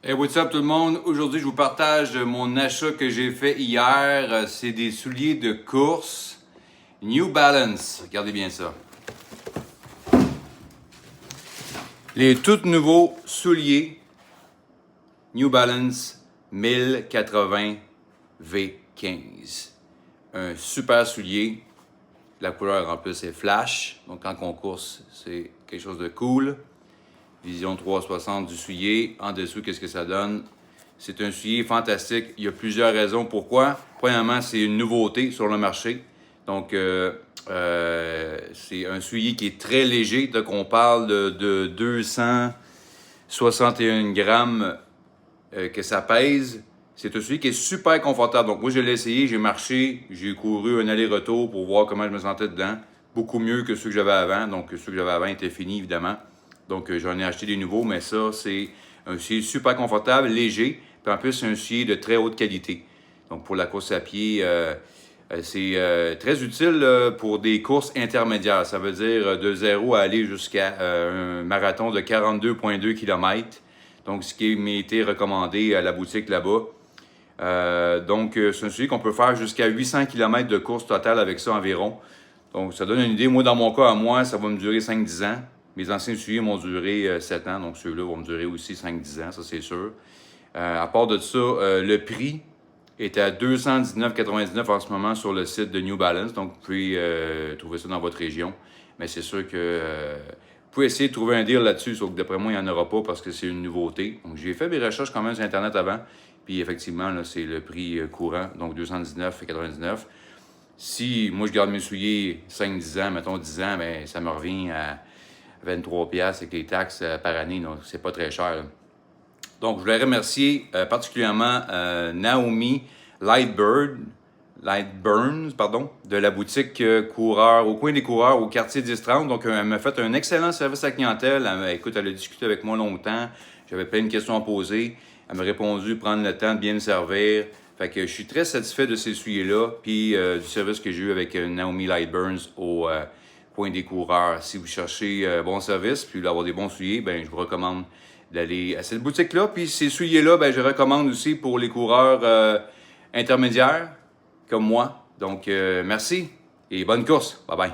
Hey, what's up tout le monde? Aujourd'hui, je vous partage mon achat que j'ai fait hier. C'est des souliers de course New Balance. Regardez bien ça. Les tout nouveaux souliers New Balance 1080 V15. Un super soulier. La couleur en plus est flash. Donc en course, c'est quelque chose de cool. Vision 360 du soulier. En dessous, qu'est-ce que ça donne? C'est un soulier fantastique. Il y a plusieurs raisons pourquoi. Premièrement, c'est une nouveauté sur le marché. Donc, c'est un soulier qui est très léger. Donc, on parle de 261 grammes que ça pèse. C'est un soulier qui est super confortable. Donc, moi, je l'ai essayé, j'ai marché, j'ai couru un aller-retour pour voir comment je me sentais dedans. Beaucoup mieux que ceux que j'avais avant. Donc, ceux que j'avais avant étaient finis, évidemment. Donc, j'en ai acheté des nouveaux, mais ça, c'est un soulier super confortable, léger. Puis en plus, c'est un soulier de très haute qualité. Donc, pour la course à pied, c'est très utile pour des courses intermédiaires. Ça veut dire de 0 à aller jusqu'à un marathon de 42,2 km. Donc, ce qui m'a été recommandé à la boutique là-bas. Donc, c'est un soulier qu'on peut faire jusqu'à 800 km de course totale avec ça environ. Donc, ça donne une idée. Moi, dans mon cas, à moi, ça va me durer 5-10 ans. Mes anciens souliers m'ont duré 7 ans, donc ceux-là vont me durer aussi 5-10 ans, ça c'est sûr. À part de ça, le prix est à 219,99 en ce moment sur le site de New Balance, donc vous pouvez trouver ça dans votre région. Mais c'est sûr que vous pouvez essayer de trouver un deal là-dessus, sauf que d'après moi, il n'y en aura pas parce que c'est une nouveauté. Donc j'ai fait mes recherches quand même sur Internet avant, puis effectivement, là, c'est le prix courant, donc 219,99. Si moi je garde mes souliers 5-10 ans, mettons 10 ans, ben, ça me revient à 23$ avec les taxes par année, donc c'est pas très cher. Là. Donc, je voulais remercier particulièrement Naomi Lightburns, de la boutique Coureur, au coin des coureurs, au quartier 1030. Donc, elle m'a fait un excellent service à la clientèle. Écoute, elle a discuté avec moi longtemps. J'avais plein de questions à poser. Elle m'a répondu, prendre le temps de bien me servir. Fait que je suis très satisfait de ces souliers-là, puis du service que j'ai eu avec Naomi Lightburns au coin des coureurs. Si vous cherchez bon service, puis d'avoir des bons souliers, ben je vous recommande d'aller à cette boutique-là. Puis ces souliers-là, ben je recommande aussi pour les coureurs intermédiaires, comme moi. Donc, merci et bonne course. Bye bye.